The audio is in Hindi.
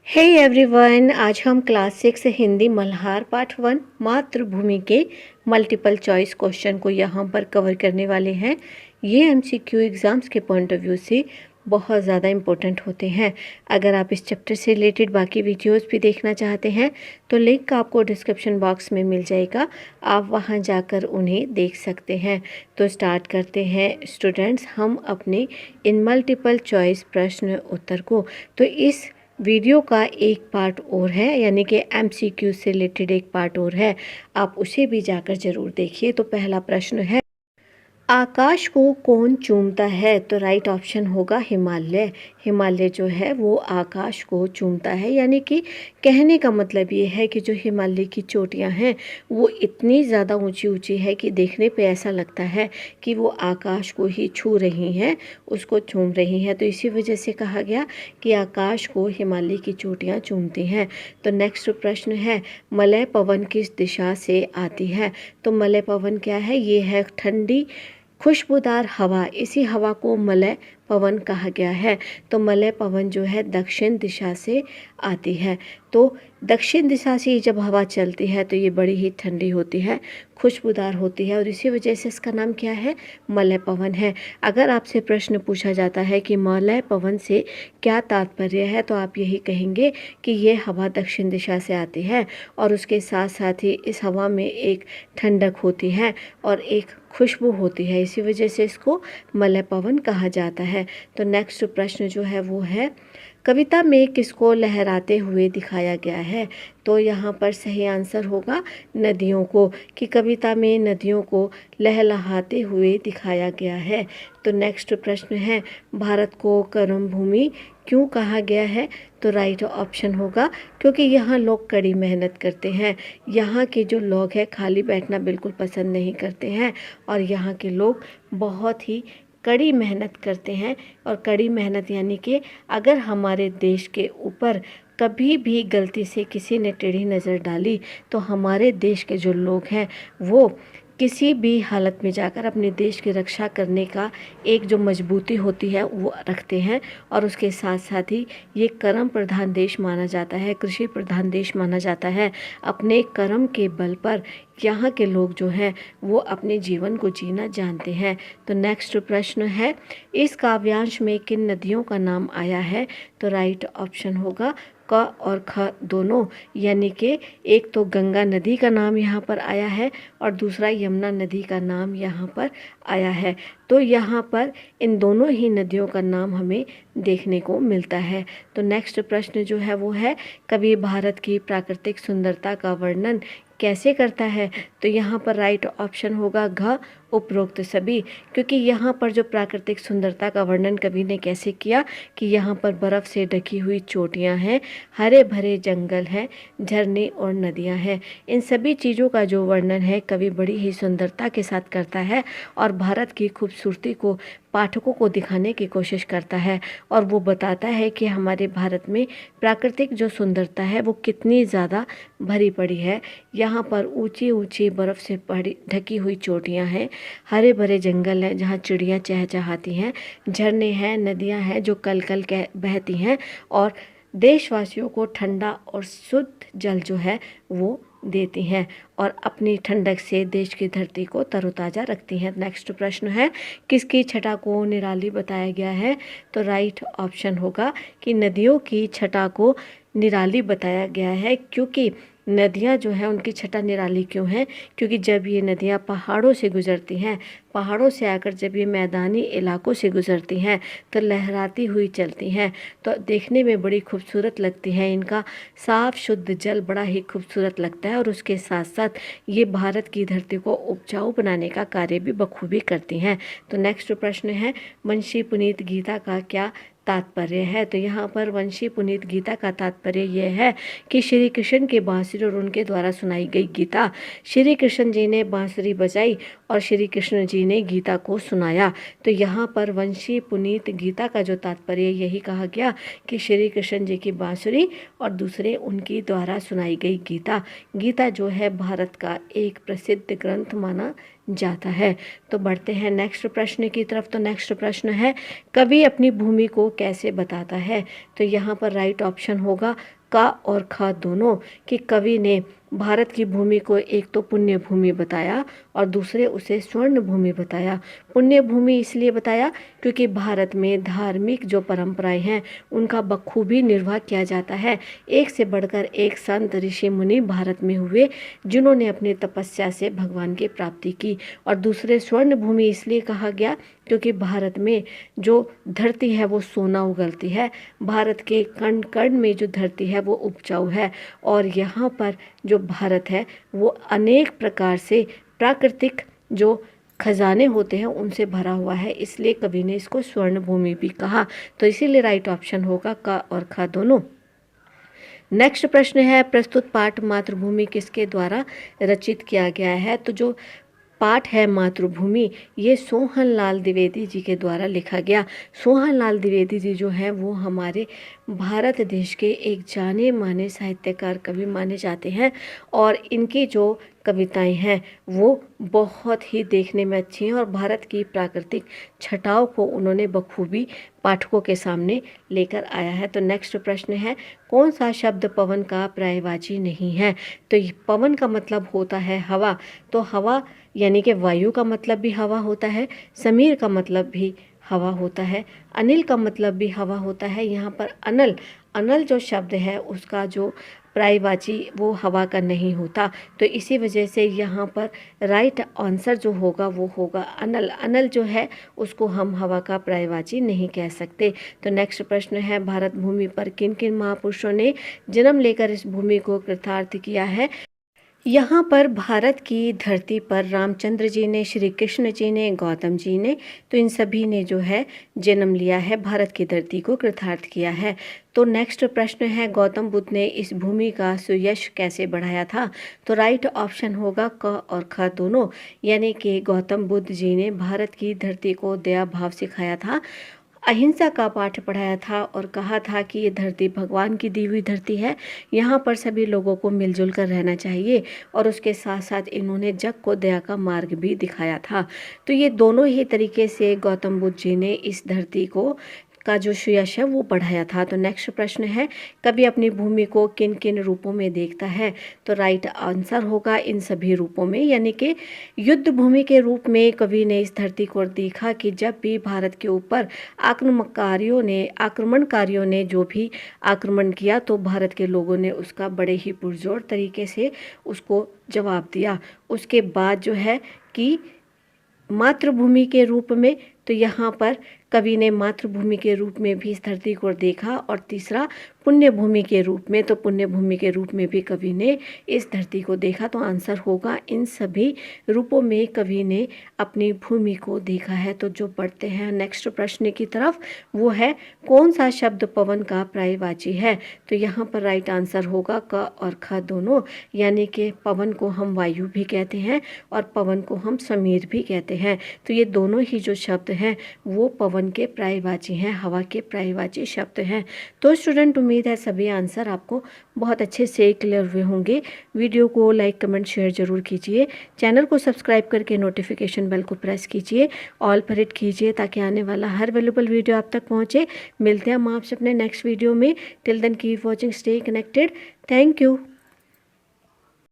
हे एवरीवन, आज हम क्लास 6 हिंदी मल्हार पार्ट 1 मातृभूमि के मल्टीपल चॉइस क्वेश्चन को यहाँ पर कवर करने वाले हैं। ये एमसीक्यू एग्ज़ाम्स के पॉइंट ऑफ व्यू से बहुत ज़्यादा इम्पोर्टेंट होते हैं। अगर आप इस चैप्टर से रिलेटेड बाकी वीडियोस भी देखना चाहते हैं तो लिंक आपको डिस्क्रिप्शन बॉक्स में मिल जाएगा, आप वहाँ जाकर उन्हें देख सकते हैं। तो स्टार्ट करते हैं स्टूडेंट्स हम अपने इन मल्टीपल चॉइस प्रश्न उत्तर को। तो इस वीडियो का एक पार्ट और है, यानी कि एमसीक्यू से रिलेटेड एक पार्ट और है, आप उसे भी जाकर ज़रूर देखिए। तो पहला प्रश्न है, आकाश को कौन चूमता है? तो राइट ऑप्शन होगा हिमालय। हिमालय जो है वो आकाश को चूमता है, यानी कि कहने का मतलब ये है कि जो हिमालय की चोटियां हैं वो इतनी ज़्यादा ऊंची ऊंची है कि देखने पे ऐसा लगता है कि वो आकाश को ही छू रही हैं, उसको चूम रही हैं। तो इसी वजह से कहा गया कि आकाश को हिमालय की चोटियाँ चूमती हैं। तो नेक्स्ट प्रश्न है, मलय पवन किस दिशा से आती है? तो मलय पवन क्या है? ये है ठंडी खुशबूदार हवा, इसी हवा को मलय पवन कहा गया है। तो मलय पवन जो है दक्षिण दिशा से आती है। तो दक्षिण दिशा से जब हवा चलती है तो ये बड़ी ही ठंडी होती है, खुशबूदार होती है, और इसी वजह से इसका नाम क्या है? मलय पवन है। अगर आपसे प्रश्न पूछा जाता है कि मलय पवन से क्या तात्पर्य है, तो आप यही कहेंगे कि ये हवा दक्षिण दिशा से आती है और उसके साथ साथ ही इस हवा में एक ठंडक होती है और एक खुशबू होती है, इसी वजह से इसको मलय पवन कहा जाता है। तो नेक्स्ट प्रश्न जो है वो है, कविता में किसको लहराते हुए दिखाया गया है? तो यहाँ पर सही आंसर होगा नदियों को, कि कविता में नदियों को लहलहाते हुए दिखाया गया है। तो नेक्स्ट प्रश्न है, भारत को कर्म भूमि क्यों कहा गया है? तो राइट ऑप्शन होगा क्योंकि यहाँ लोग कड़ी मेहनत करते हैं। यहाँ के जो लोग हैं खाली बैठना बिल्कुल पसंद नहीं करते हैं और यहाँ के लोग बहुत ही कड़ी मेहनत करते हैं। और कड़ी मेहनत यानी कि अगर हमारे देश के ऊपर कभी भी गलती से किसी ने टेढ़ी नज़र डाली तो हमारे देश के जो लोग हैं वो किसी भी हालत में जाकर अपने देश की रक्षा करने का एक जो मजबूती होती है वो रखते हैं। और उसके साथ साथ ही ये कर्म प्रधान देश माना जाता है, कृषि प्रधान देश माना जाता है। अपने कर्म के बल पर यहाँ के लोग जो हैं वो अपने जीवन को जीना जानते हैं। तो नेक्स्ट प्रश्न है, इस काव्यांश में किन नदियों का नाम आया है? तो राइट ऑप्शन होगा क और ख दोनों, यानी कि एक तो गंगा नदी का नाम यहाँ पर आया है और दूसरा यमुना नदी का नाम यहाँ पर आया है। तो यहाँ पर इन दोनों ही नदियों का नाम हमें देखने को मिलता है। तो नेक्स्ट प्रश्न जो है वो है, कवि भारत की प्राकृतिक सुंदरता का वर्णन कैसे करता है? तो यहाँ पर राइट ऑप्शन होगा घ उपरोक्त सभी, क्योंकि यहाँ पर जो प्राकृतिक सुंदरता का वर्णन कवि ने कैसे किया कि यहाँ पर बर्फ़ से ढकी हुई चोटियाँ हैं, हरे भरे जंगल हैं, झरने और नदियाँ हैं। इन सभी चीज़ों का जो वर्णन है कवि बड़ी ही सुंदरता के साथ करता है और भारत की खूबसूरती को पाठकों को दिखाने की कोशिश करता है। और वो बताता है कि हमारे भारत में प्राकृतिक जो सुंदरता है वो कितनी ज़्यादा भरी पड़ी है। यहाँ पर ऊंची ऊंची बर्फ़ से ढकी हुई चोटियाँ हैं, हरे भरे जंगल हैं जहाँ चिड़ियाँ चहचहाती हैं, झरने हैं, नदियाँ हैं जो कल कल कह बहती हैं और देशवासियों को ठंडा और शुद्ध जल जो है वो देती हैं और अपनी ठंडक से देश की धरती को तरोताज़ा रखती हैं। नेक्स्ट प्रश्न है, किसकी छटा को निराली बताया गया है? तो राइट ऑप्शन होगा कि नदियों की छटा को निराली बताया गया है, क्योंकि नदियाँ जो हैं उनकी छटा निराली क्यों है? क्योंकि जब ये नदियाँ पहाड़ों से गुजरती हैं, पहाड़ों से आकर जब ये मैदानी इलाकों से गुजरती हैं तो लहराती हुई चलती हैं, तो देखने में बड़ी खूबसूरत लगती हैं। इनका साफ शुद्ध जल बड़ा ही खूबसूरत लगता है और उसके साथ साथ ये भारत की धरती को उपजाऊ बनाने का कार्य भी बखूबी करती हैं। तो नेक्स्ट प्रश्न है, वंशी पुनीत गीता का क्या तात्पर्य है? तो यहाँ पर वंशी पुनीत गीता का तात्पर्य यह है कि श्री कृष्ण के बांसुरी और उनके द्वारा सुनाई गई गीता, श्री कृष्ण जी ने बांसुरी बजाई और श्री कृष्ण जी ने गीता को सुनाया। तो यहाँ पर वंशी पुनीत गीता का जो तात्पर्य यही कहा गया कि श्री कृष्ण जी की बांसुरी और दूसरे उनकी द्वारा सुनाई गई गीता। गीता जो है भारत का एक प्रसिद्ध ग्रंथ माना जाता है। तो बढ़ते हैं नेक्स्ट प्रश्न की तरफ। तो नेक्स्ट प्रश्न है, कवि अपनी भूमि को कैसे बताता है? तो यहाँ पर राइट ऑप्शन होगा का और खा दोनों, कि कवि ने भारत की भूमि को एक तो पुण्य भूमि बताया और दूसरे उसे स्वर्ण भूमि बताया। पुण्य भूमि इसलिए बताया क्योंकि भारत में धार्मिक जो परंपराएं हैं उनका बखूबी निर्वाह किया जाता है। एक से बढ़कर एक संत ऋषि मुनि भारत में हुए जिन्होंने अपनी तपस्या से भगवान की प्राप्ति की। और दूसरे स्वर्ण भूमि इसलिए कहा गया क्योंकि भारत में जो धरती है वो सोना उगलती है। भारत के कण कण में जो धरती है वो उपजाऊ है और यहाँ पर जो भारत है वो अनेक प्रकार से प्राकृतिक जो खजाने होते हैं उनसे भरा हुआ है, इसलिए कवि ने इसको स्वर्ण भूमि भी कहा। तो इसीलिए राइट ऑप्शन होगा का और खा दोनों। नेक्स्ट प्रश्न है, प्रस्तुत पाठ मातृभूमि किसके द्वारा रचित किया गया है? तो जो पाठ है मातृभूमि, ये सोहन लाल द्विवेदी जी के द्वारा लिखा गया। सोहन लाल द्विवेदी जी जो हैं वो हमारे भारत देश के एक जाने माने साहित्यकार कवि माने जाते हैं और इनकी जो कविताएं हैं वो बहुत ही देखने में अच्छी हैं और भारत की प्राकृतिक छटाओं को उन्होंने बखूबी पाठकों के सामने लेकर आया है। तो नेक्स्ट प्रश्न है, कौन सा शब्द पवन का पर्यायवाची नहीं है? तो पवन का मतलब होता है हवा, तो हवा यानी कि वायु का मतलब भी हवा होता है, समीर का मतलब भी हवा होता है, अनिल का मतलब भी हवा होता है। यहाँ पर अनल अनल जो शब्द है उसका जो पर्यायवाची वो हवा का नहीं होता, तो इसी वजह से यहाँ पर राइट आंसर जो होगा वो होगा अनल। अनल जो है उसको हम हवा का पर्यायवाची नहीं कह सकते। तो नेक्स्ट प्रश्न है, भारत भूमि पर किन किन महापुरुषों ने जन्म लेकर इस भूमि को कृतार्थ किया है? यहाँ पर भारत की धरती पर रामचंद्र जी ने, श्री कृष्ण जी ने, गौतम जी ने, तो इन सभी ने जो है जन्म लिया है, भारत की धरती को कृतार्थ किया है। तो नेक्स्ट प्रश्न है, गौतम बुद्ध ने इस भूमि का सुयश कैसे बढ़ाया था? तो राइट ऑप्शन होगा क और ख दोनों, यानी कि गौतम बुद्ध जी ने भारत की धरती को दया भाव सिखाया था, अहिंसा का पाठ पढ़ाया था और कहा था कि ये धरती भगवान की दी हुई धरती है, यहाँ पर सभी लोगों को मिलजुल कर रहना चाहिए। और उसके साथ साथ इन्होंने जग को दया का मार्ग भी दिखाया था। तो ये दोनों ही तरीके से गौतम बुद्ध जी ने इस धरती को का जो यश है वो बढ़ाया था। तो नेक्स्ट प्रश्न है, कवि अपनी भूमि को किन किन रूपों में देखता है? तो राइट आंसर होगा इन सभी रूपों में, यानी कि युद्ध भूमि के रूप में कवि ने इस धरती को देखा कि जब भी भारत के ऊपर आक्रमणकारियों ने जो भी आक्रमण किया तो भारत के लोगों ने उसका बड़े ही पुरजोर तरीके से उसको जवाब दिया। उसके बाद जो है कि मातृभूमि के रूप में, तो यहाँ पर कवि ने मातृभूमि के रूप में भी इस धरती को देखा। और तीसरा पुण्य भूमि के रूप में, तो पुण्य भूमि के रूप में भी कवि ने इस धरती को देखा। तो आंसर होगा इन सभी रूपों में कवि ने अपनी भूमि को देखा है। तो जो पढ़ते हैं नेक्स्ट प्रश्न की तरफ, वो है कौन सा शब्द पवन का पर्यायवाची है? तो यहाँ पर राइट आंसर होगा क और ख दोनों, यानी कि पवन को हम वायु भी कहते हैं और पवन को हम समीर भी कहते हैं। तो ये दोनों ही जो शब्द हैं वो पवन के पर्यायवाची हैं, हवा के पर्यायवाची शब्द हैं। तो स्टूडेंट, उम्मीद है सभी आंसर आपको बहुत अच्छे से क्लियर हुए होंगे। वीडियो को लाइक कमेंट शेयर जरूर कीजिए, चैनल को सब्सक्राइब करके नोटिफिकेशन बेल को प्रेस कीजिए, ऑल पर हिट कीजिए ताकि आने वाला हर वैल्यूबल वीडियो आप तक पहुंचे। मिलते हैं हम आपसे अपने नेक्स्ट वीडियो में। Till then keep watching, stay connected. Thank you.